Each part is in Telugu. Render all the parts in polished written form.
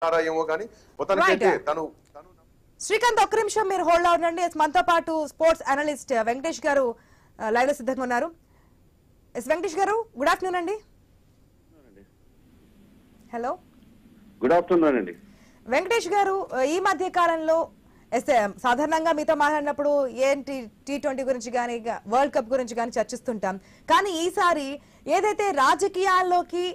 ఏమో కానీ మొత్తానికైతే తను శ్రీకాంత్ ఒక్క నిమిషం మీరు హోల్డ్ అవునండి. మనతో పాటు స్పోర్ట్స్ అనలిస్ట్ వెంకటేష్ గారు లైవ్ లో సిద్ధంగా ఉన్నారు. వెంకటేష్ గారు గుడ్ ఆఫ్టర్నూన్ అండి. హలో, గుడ్ ఆఫ్టర్నూన్ అండి. వెంకటేష్ గారు, ఈ మధ్య కాలంలో సాధారణంగా మీతో మాట్లాడినప్పుడు ఏంటి T20 గురించి కానీ వరల్డ్ కప్ గురించి కానీ చర్చిస్తుంటాం. కానీ ఈసారి ఏదైతే రాజకీయాల్లోకి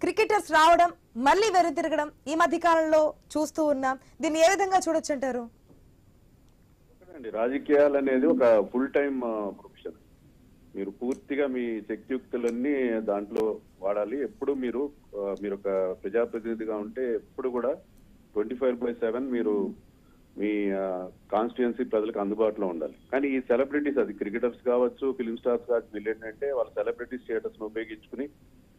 క్రికెటర్స్ రావడం మళ్ళీ వెనుతిరగడం ఈ మధ్య కాలంలో చూస్తూ ఉన్నాం. దీన్ని ఏ విధంగా చూడొచ్చు అంటారు? రాజకీయాలు అనేది ఒక ఫుల్ టైం ప్రొఫెషన్. మీరు పూర్తిగా మీ శక్తియుక్తులన్నీ దాంట్లో వాడాలి. ఎప్పుడు మీరు ఒక ప్రజాప్రతినిధిగా ఉంటే ఎప్పుడు కూడా 24/7 మీరు మీ కాన్స్టిట్యుయెన్సీ ప్రజలకు అందుబాటులో ఉండాలి. కానీ ఈ సెలబ్రిటీస్, అది క్రికెటర్స్ కావచ్చు, ఫిలిం స్టార్స్ కావచ్చు, వీళ్ళు ఏంటంటే వాళ్ళ సెలబ్రిటీ స్టేటస్ ను ఉపయోగించుకుని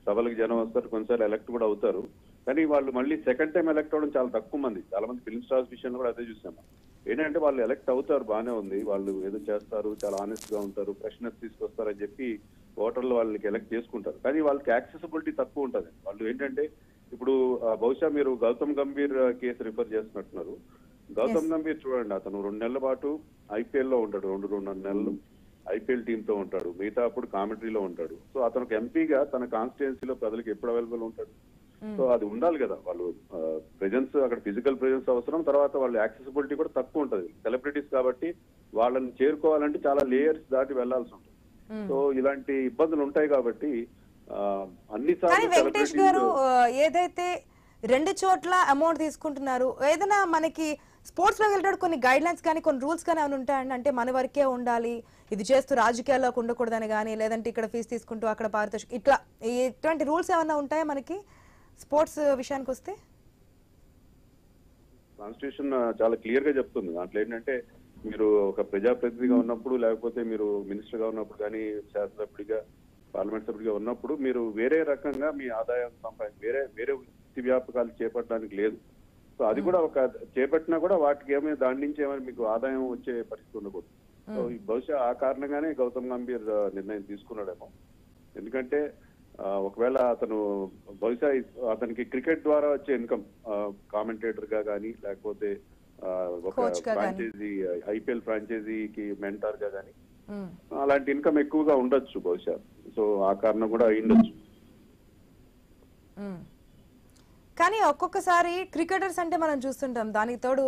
సభలకు జనం వస్తారు, కొన్నిసార్లు ఎలక్ట్ కూడా అవుతారు. కానీ వాళ్ళు మళ్ళీ సెకండ్ టైం ఎలక్ట్ అవ్వడం చాలా తక్కువ మంది. చాలా మంది ఫిలిం స్టార్స్ విషయంలో కూడా అదే చూసాము. ఏంటంటే వాళ్ళు ఎలక్ట్ అవుతారు, బాగానే ఉంది, వాళ్ళు ఏదో చేస్తారు, చాలా ఆనెస్ట్ గా ఉంటారు, ఫ్రెష్నెస్ తీసుకొస్తారని చెప్పి ఓటర్లు వాళ్ళకి ఎలక్ట్ చేసుకుంటారు. కానీ వాళ్ళకి యాక్సెసిబిలిటీ తక్కువ ఉంటుంది. వాళ్ళు ఏంటంటే ఇప్పుడు బహుశా మీరు గౌతమ్ గంభీర్ కేసు రిఫర్ చేస్తున్నట్టున్నారు. గౌతమ్ గంభీర్ చూడండి, అతను 2 నెలల పాటు IPL లో ఉంటాడు, 2-2.5 నెలలు IPL టీమ్ తో ఉంటాడు, మిగతా అప్పుడు కామెంటరీలో ఉంటాడు. సో అతను ఎంపీగా తన కాన్స్టిట్యుయెన్సీలో ప్రజలకు ఎప్పుడు అవైలబుల్ ఉంటాడు? సో అది ఉండాలి కదా. వాళ్ళు ప్రెజెన్స్, అక్కడ ఫిజికల్ ప్రెజెన్స్ అవసరం. తర్వాత వాళ్ళ యాక్సెసిబిలిటీ కూడా తక్కువ ఉంటుంది. సెలబ్రిటీస్ కాబట్టి వాళ్ళని చేరుకోవాలంటే చాలా లేయర్స్ దాటి వెళ్లాల్సి ఉంటుంది. సో ఇలాంటి ఇబ్బందులు ఉంటాయి కాబట్టి కానీ వెంకటేష్ గారు, ఏదైతే 2 చోట్ల అమౌంట్ తీసుకుంటున్నారు, ఏదైనా మనకి స్పోర్ట్స్ లో వెళ్ళేటప్పుడు కొన్ని గైడ్ లైన్స్ కానీ కొన్ని రూల్స్ కానీ ఏమైనా ఉంటాయండి? అంటే మన వరకే ఉండాలి, ఇది చేస్తూ రాజకీయాల్లోకి ఉండకూడదని కానీ, లేదంటే ఇక్కడ ఫీజు తీసుకుంటూ అక్కడ పారితోషికం, ఇట్లాంటి రూల్స్ ఏమైనా ఉంటాయా మనకి స్పోర్ట్స్ విషయానికి వస్తే? కాన్స్టిట్యూషన్ చాలా క్లియర్ గా చెప్తుంది. దాంట్లో ఏంటంటే మీరు ఒక ప్రజాప్రతినిధిగా ఉన్నప్పుడు, లేకపోతే మీరు మినిస్టర్ గా ఉన్నప్పుడు కానీ, శాసనసభ్యుడిగా, పార్లమెంట్ సభ్యుడిగా ఉన్నప్పుడు మీరు వేరే రకంగా మీ ఆదాయం వేరే వృత్తి వ్యాపకాలు చేపట్టడానికి లేదు. సో అది కూడా ఒక చేపట్టినా కూడా వాటికి ఏమైనా దాని నుంచి ఏమైనా మీకు ఆదాయం వచ్చే పరిస్థితి ఉండకూడదు. సో బహుశా ఆ కారణంగానే గౌతమ్ గంభీర్ నిర్ణయం తీసుకున్నాడేమో. ఎందుకంటే ఒకవేళ అతను బహుశా అతనికి క్రికెట్ ద్వారా వచ్చే ఇన్కమ్, కామెంటేటర్ గా కానీ, లేకపోతే ఒక ఫ్రాంచైజీ, IPL ఫ్రాంచైజీకి మెంటార్ గా కానీ అలాంటి ఇన్కమ్ ఎక్కువగా ఉండొచ్చు బహుశా. సో ఆ కారణం కూడా అయ్యుండొచ్చు. కానీ ఒక్కొక్కసారి క్రికెటర్స్ అంటే మనం చూస్తుంటాం, దానికి తోడు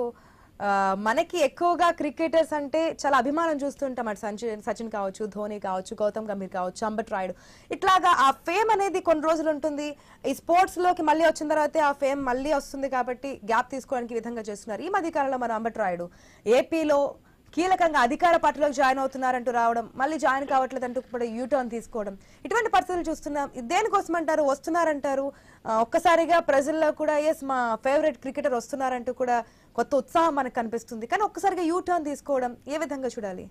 మనకి ఎక్కువగా క్రికెటర్స్ అంటే చాలా అభిమానం చూస్తుంటాం. అటు సచిన్ కావచ్చు, ధోని కావచ్చు, గౌతమ్ గంభీర్ కావచ్చు, అంబట్ రాయుడు, ఇట్లాగా ఆ ఫేమ్ అనేది కొన్ని రోజులు ఉంటుంది. ఈ స్పోర్ట్స్ లోకి మళ్ళీ వచ్చిన తర్వాత ఆ ఫేమ్ మళ్ళీ వస్తుంది కాబట్టి గ్యాప్ తీసుకోవడానికి విధంగా చేస్తున్నారు. ఈ మధ్య కాలంలో మన అంబట్ రాయుడు ఏపీలో కీలకంగా అధికార పార్టీలోకి జాయిన్ అవుతున్నారంటూ రావడం, మళ్ళీ జాయిన్ కావట్లేదంటూ కూడా యూటర్న్ తీసుకోవడం, ఇటువంటి పరిస్థితులు చూస్తున్నాం. దేనికోసం అంటారు? వస్తున్నారంటారు, ఒక్కసారిగా ప్రజల్లో కూడా ఎస్ మా ఫేవరెట్ క్రికెటర్ వస్తున్నారంటూ కూడా కొత్త ఉత్సాహం మనకు కనిపిస్తుంది. కానీ ఒక్కసారిగా యూటర్న్ తీసుకోవడం ఏ విధంగా చూడాలి?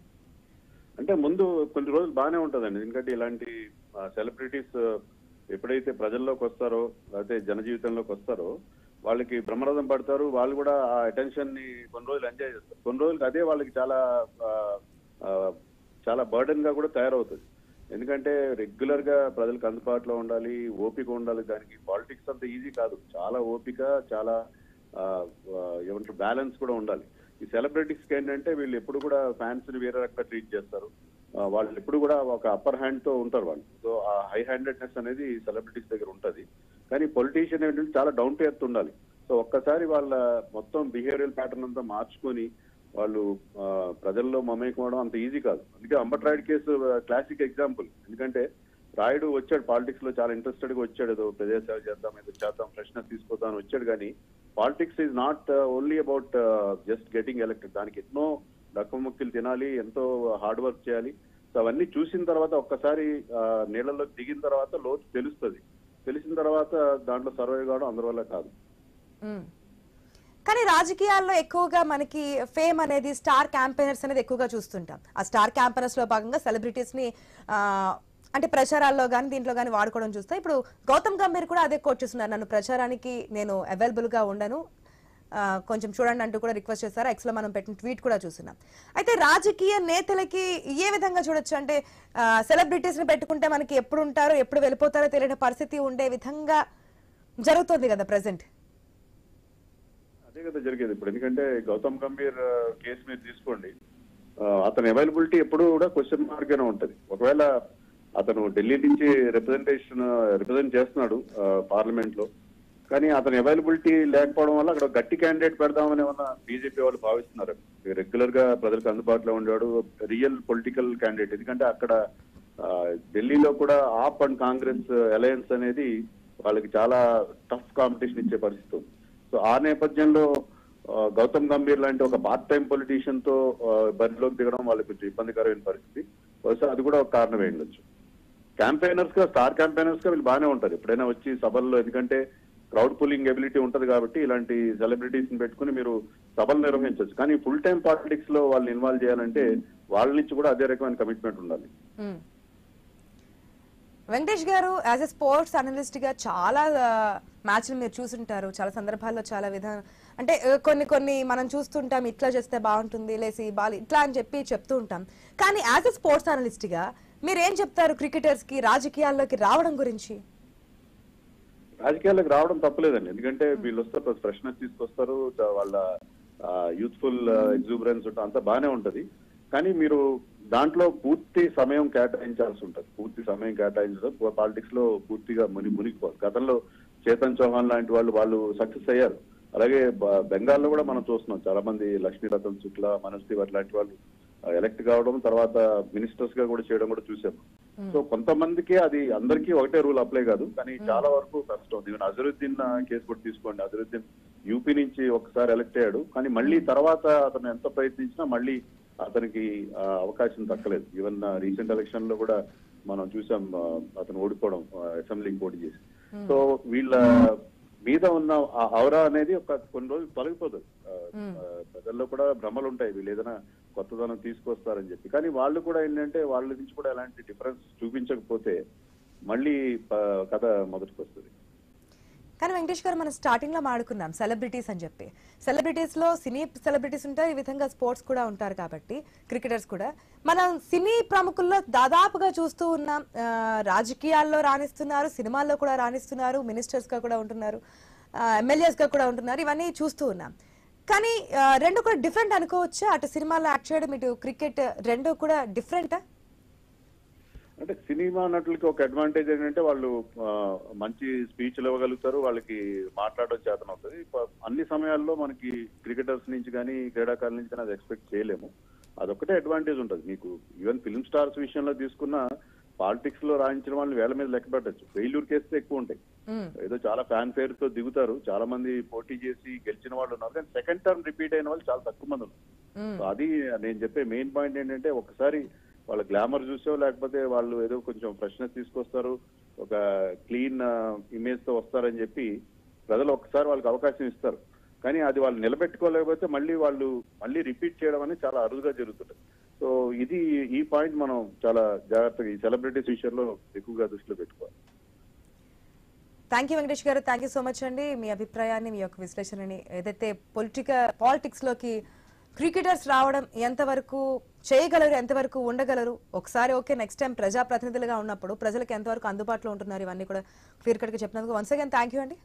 అంటే ముందు కొన్ని రోజులు బాగానే ఉంటుందండి. ఎందుకంటే ఇలాంటి సెలబ్రిటీస్ ఎప్పుడైతే ప్రజల్లోకి వస్తారో, లేకపోతే జనజీవితంలోకి వస్తారో, వాళ్ళకి బ్రహ్మరథం పడతారు. వాళ్ళు కూడా ఆ అటెన్షన్ ని కొన్ని రోజులు ఎంజాయ్ చేస్తారు. కొన్ని రోజులకి అదే వాళ్ళకి చాలా బర్డెన్ గా కూడా తయారవుతుంది. ఎందుకంటే రెగ్యులర్ గా ప్రజలకు అందుబాటులో ఉండాలి, ఓపిక ఉండాలి. దానికి పాలిటిక్స్ అంత ఈజీ కాదు. చాలా ఓపిక, చాలా ఏమంటారు బ్యాలెన్స్ కూడా ఉండాలి. ఈ సెలబ్రిటీస్ కి ఏంటంటే వీళ్ళు ఎప్పుడు కూడా ఫ్యాన్స్ ని వేరే రకంగా ట్రీట్ చేస్తారు. వాళ్ళు ఎప్పుడు కూడా ఒక అప్పర్ హ్యాండ్ తో ఉంటారు వాళ్ళు. సో ఆ హై హ్యాండెడ్నెస్ అనేది సెలబ్రిటీస్ దగ్గర ఉంటది. కానీ పొలిటీషియన్ ఏంటంటే చాలా డౌన్ టు ఎర్త్ ఉండాలి. సో ఒక్కసారి వాళ్ళ మొత్తం బిహేవియరల్ ప్యాటర్న్ అంతా మార్చుకొని వాళ్ళు ప్రజల్లో మమేకమవడం అంత ఈజీ కాదు. అందుకే Ambati Rayudu case classic example. ఎందుకంటే రాయుడు వచ్చాడు పాలిటిక్స్ లో, చాలా ఇంట్రెస్టెడ్ గా వచ్చాడు, ఏదో ప్రజాసేవ చేద్దాం, ఏదో చేద్దాం, ఫ్రెష్నెస్ తీసుకొద్దాం వచ్చాడు. కానీ politics is not only about just getting elected. దానికి ఎన్నో డక్కుముక్కలు తినాలి, ఎంతో హార్డ్ వర్క్ చేయాలి. సో అవన్నీ చూసిన తర్వాత ఒక్కసారి నీళ్ళలోకి దిగిన తర్వాత లోతు తెలుస్తుంది. తెలిసిన తర్వాత దాంట్లో సర్వైవ్ కావడం అందరి వల్ల కాదు. కానీ రాజకీయాల్లో ఎక్కువగా మనకి ఫేమ్ అనేది స్టార్ క్యాంపెయినర్స్ అనేది ఎక్కువగా చూస్తుంటాం. ఆ స్టార్ క్యాంపెయినర్స్ లో భాగంగా సెలబ్రిటీస్ ని అంటే ప్రచారాల్లో కానీ దీంట్లో కానీ వాడుకోవడం చూస్తాం. ఇప్పుడు గౌతమ్ గంభీర్ కూడా అదే కోట్ చేస్తున్నారు, నన్ను ప్రచారానికి నేను అవైలబుల్ గా ఉండను, కొంచెం చూడండి అంటూ కూడా రిక్వెస్ట్ చేశారు. ఎక్స్ లో మనం పెట్టిన ట్వీట్ కూడా చూస్తున్నాం. అయితే రాజకీయ నేతలకి ఏ విధంగా చూడొచ్చు అంటే సెలబ్రిటీస్ ని పెట్టుకుంటే మనకి ఎప్పుడు ఉంటారో ఎప్పుడు వెళ్ళిపోతారో తెలియని పరిస్థితి ఉండే విధంగా జరుగుతుంది కదా ప్రెసెంట్. అదే కదా జరిగేది ఇప్పుడు. ఎందుకంటే గౌతమ్ గంభీర్ కేసు మీరు తీసుకోండి, అతని అవైలబిలిటీ ఎప్పుడు కూడా క్వశ్చన్ మార్క్ గానే ఉంటది. ఒకవేళ అతను ఢిల్లీ నుంచి రిప్రజెంట్ చేస్తున్నాడు పార్లమెంట్ లో, కానీ అతని అవైలబిలిటీ లేకపోవడం వల్ల అక్కడ గట్టి క్యాండిడేట్ పెడదామని ఏమన్నా బీజేపీ వాళ్ళు భావిస్తున్నారు. రెగ్యులర్ గా ప్రజలకు అందుబాటులో ఉండేవాడు, రియల్ పొలిటికల్ క్యాండిడేట్. ఎందుకంటే అక్కడ ఢిల్లీలో కూడా ఆప్ అండ్ కాంగ్రెస్ అలయన్స్ అనేది వాళ్ళకి చాలా టఫ్ కాంపిటీషన్ ఇచ్చే పరిస్థితి ఉంది. సో ఆ నేపథ్యంలో గౌతమ్ గంభీర్ లాంటి ఒక పార్ట్ టైం పొలిటీషియన్ తో బరిలోకి దిగడం వాళ్ళకి కొంచెం ఇబ్బందికరమైన పరిస్థితి. బహుశా అది కూడా ఒక కారణమే ఉండొచ్చు. క్యాంపెయినర్స్ గా, స్టార్ క్యాంపెయినర్స్ గా వీళ్ళు బాగానే ఉంటారు ఎప్పుడైనా వచ్చి సభల్లో, ఎందుకంటే క్రౌడ్ పుల్లింగ్ ఎబిలిటీ ఉంటది కాబట్టి ఇలాంటి సెలబ్రిటీస్ ని పెట్టుకుని మీరు సభలు నిర్వహించవచ్చు. కానీ ఫుల్ టైం పాలిటిక్స్ లో వాళ్ళు ఇన్వాల్వ్ చేయాలంటే వాళ్ళ నుంచి కూడా అదే రకమైన కమిట్మెంట్ ఉండాలి. వెంకటేష్ గారు, యాజ్ ఎ స్పోర్ట్స్ అనలిస్ట్ గా చాలా మ్యాచ్లు మీరు చూసుంటారు, చాలా సందర్భాల్లో చాలా విధానం, అంటే కొన్ని మనం చూస్తుంటాం, ఇట్లా చేస్తే బాగుంటుంది, లేసి బాల్ ఇట్లా అని చెప్పి చెప్తూ ఉంటాం. కానీ యాజ్ ఎ స్పోర్ట్స్ అనలిస్ట్ గా మీరు ఏం చెప్తారు క్రికెటర్స్ కి రాజకీయాల్లోకి రావడం గురించి? రాజకీయాలకు రావడం తప్పలేదండి, ఎందుకంటే వీళ్ళు వస్తారు, ఫ్రెష్నెస్ తీసుకొస్తారు, వాళ్ళ యూత్ఫుల్ ఎగ్జూబరెన్స్ ఉంటుంది, అంతా బాగానే ఉంటది. కానీ మీరు దాంట్లో పూర్తి సమయం కేటాయించాల్సి ఉంటుంది. పూర్తి సమయం కేటాయించడం పాలిటిక్స్ లో పూర్తిగా మునిగిపోదు. గతంలో చేతన్ చౌహాన్ లాంటి వాళ్ళు సక్సెస్ అయ్యారు. అలాగే బెంగాల్లో కూడా మనం చూస్తున్నాం, చాలా మంది లక్ష్మీరతన్ శుక్లా, మనోజ్ తివారీ లాంటి వాళ్ళు ఎలక్ట్ కావడం, తర్వాత మినిస్టర్స్ గా కూడా చేయడం కూడా చూసాము. సో కొంతమందికి అది అందరికీ ఒకటే రూల్ అప్లై కాదు, కానీ చాలా వరకు కష్టం. ఈవెన్ అజరుద్దీన్ కేసు కూడా తీసుకోండి. అజరుద్దీన్ యూపీ నుంచి ఒకసారి ఎలక్ట్ అయ్యాడు, కానీ మళ్ళీ తర్వాత అతను ఎంత ప్రయత్నించినా మళ్ళీ అతనికి అవకాశం దక్కలేదు. ఈవెన్ రీసెంట్ ఎలక్షన్ లో కూడా మనం చూసాం అతను ఓడిపోవడం, అసెంబ్లీకి పోటీ చేసి. సో వీళ్ళ మీద ఉన్న ఔరా అనేది ఒక కొన్ని రోజులు తొలగిపోతుంది. ప్రజల్లో కూడా భ్రమలు ఉంటాయి, వీళ్ళు ఏదైనా కొత్తదనం తీసుకొస్తారని చెప్పి. కానీ వాళ్ళు కూడా ఏంటంటే వాళ్ళ నుంచి కూడా ఎలాంటి డిఫరెన్స్ చూపించకపోతే మళ్ళీ కథ మొదటికి వస్తుంది. కానీ వెంకటేష్ గారు, మనం స్టార్టింగ్ లో మాడుకున్నాం సెలబ్రిటీస్ అని చెప్పి. సెలబ్రిటీస్ లో సినీ సెలబ్రిటీస్ ఉంటారు, ఈ విధంగా స్పోర్ట్స్ కూడా ఉంటారు కాబట్టి క్రికెటర్స్ కూడా. మనం సినీ ప్రముఖుల్లో దాదాపుగా చూస్తూ ఉన్నాం, రాజకీయాల్లో రాణిస్తున్నారు, సినిమాల్లో కూడా రాణిస్తున్నారు, మినిస్టర్స్ గా కూడా ఉంటున్నారు, ఎమ్మెల్యేస్ గా కూడా ఉంటున్నారు, ఇవన్నీ చూస్తూ ఉన్నాం. కానీ రెండు కూడా డిఫరెంట్ అనుకోవచ్చా? అటు సినిమాలో యాక్ట్ చేయడం, ఇటు క్రికెట్, రెండు కూడా డిఫరెంటా? అంటే సినిమా నటులకి ఒక అడ్వాంటేజ్ ఏంటంటే వాళ్ళు మంచి స్పీచ్లు ఇవ్వగలుగుతారు, వాళ్ళకి మాట్లాడడం చేతనవుతుంది. అన్ని సమయాల్లో మనకి క్రికెటర్స్ నుంచి కానీ క్రీడాకారుల నుంచి కానీ అది ఎక్స్పెక్ట్ చేయలేము. అదొక్కటే అడ్వాంటేజ్ ఉంటుంది మీకు. ఈవెన్ ఫిల్మ్ స్టార్స్ విషయంలో తీసుకున్న పాలిటిక్స్ లో రాయించిన వాళ్ళని వేల మీద లెక్క పెట్టచ్చు. ఫెయిల్యూర్ కేసులు ఎక్కువ ఉంటాయి. ఏదో చాలా ఫ్యాన్ ఫేర్ తో దిగుతారు, చాలా మంది పోటీ చేసి గెలిచిన వాళ్ళు ఉన్నారు, కానీ సెకండ్ టర్మ్ రిపీట్ అయిన వాళ్ళు చాలా తక్కువ మంది ఉన్నారు. సో అది నేను చెప్పే మెయిన్ పాయింట్ ఏంటంటే, ఒకసారి వాళ్ళ గ్లామర్ చూసో లేకపోతే వాళ్ళు ఏదో కొంచెం ఫ్రెష్నెస్ తీసుకొస్తారు, ఒక క్లీన్ ఇమేజ్ తో వస్తారని చెప్పి ప్రజలు ఒకసారి వాళ్ళకి అవకాశం ఇస్తారు. కానీ అది వాళ్ళు నిలబెట్టుకోలేకపోతే మళ్ళీ రిపీట్ చేయడం అనేది చాలా అరుదుగా జరుగుతుంది. సో ఇది ఈ పాయింట్ మనం చాలా జాగ్రత్తగా ఈ సెలబ్రిటీస్ విషయంలో ఎక్కువగా దృష్టిలో పెట్టుకోవాలి. థ్యాంక్ యూ వెంకటేష్ గారు, థ్యాంక్ యూ సో మచ్ అండి. మీ అభిప్రాయాన్ని, మీ యొక్క విశ్లేషణని, ఏదైతే పాలిటిక్స్ లోకి క్రికెటర్స్ రావడం ఎంతవరకు చేయగలరు, ఎంతవరకు ఉండగలరు, ఒకసారి ఓకే, నెక్స్ట్ టైం ప్రజాప్రతినిధులుగా ఉన్నప్పుడు ప్రజలకు ఎంతవరకు అందుబాటులో ఉంటున్నారు, ఇవన్నీ కూడా క్లియర్ కట్ గా చెప్పినందుకు వన్స్ అగైన్ థ్యాంక్ యూ అండి.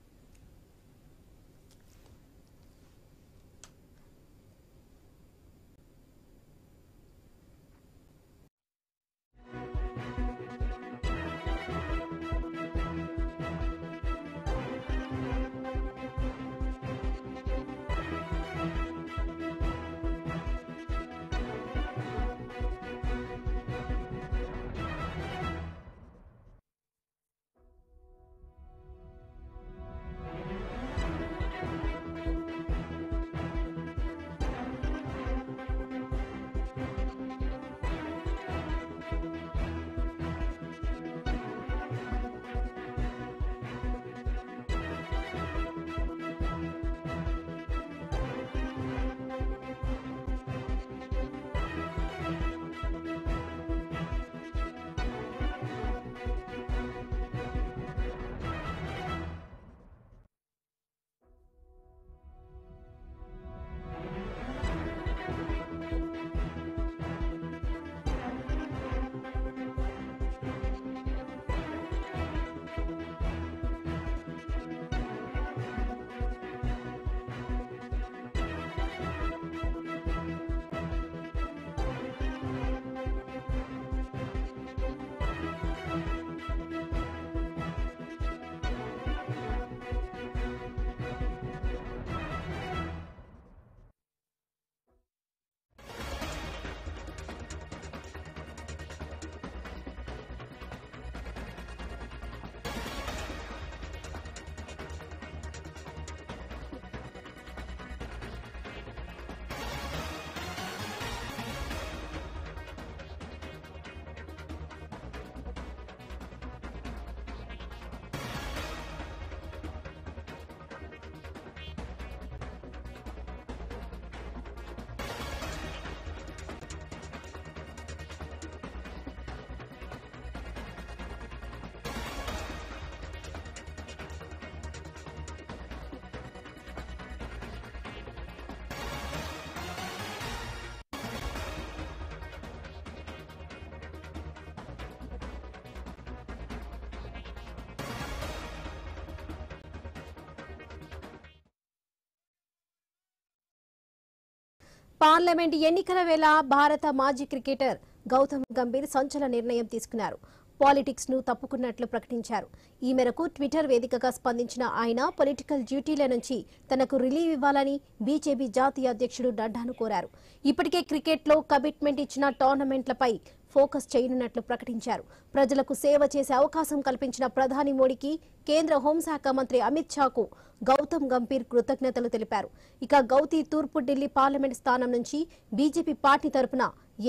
పార్లమెంట్ ఎన్నికల వేళ భారత మాజీ క్రికెటర్ గౌతమ్ గంభీర్ సంచలన నిర్ణయం తీసుకున్నారు. పాలిటిక్స్ ను తప్పుకున్నట్లు ప్రకటించారు. ఈ మేరకు ట్విట్టర్ వేదికగా స్పందించిన ఆయన పొలిటికల్ డ్యూటీల నుంచి తనకు రిలీవ్ ఇవ్వాలని బీజేపీ జాతీయ అధ్యక్షుడు నడ్డాను కోరారు. ఇప్పటికే క్రికెట్ లో కమిట్మెంట్ ఇచ్చిన టోర్నమెంట్లపై ఫోకస్ చేయనున్నట్లు ప్రకటించారు. ప్రజలకు సేవ చేసే అవకాశం కల్పించిన ప్రధాని మోడీకి, కేంద్ర హోంశాఖ మంత్రి అమిత్ షాకు గౌతమ్ గంభీర్ కృతజ్ఞతలు తెలిపారు. ఇక గౌతీ తూర్పు ఢిల్లీ పార్లమెంట్ స్థానం నుంచి బీజేపీ పార్టీ తరపున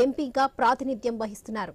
ఎంపీగా ప్రాతినిధ్యం వహిస్తున్నారు.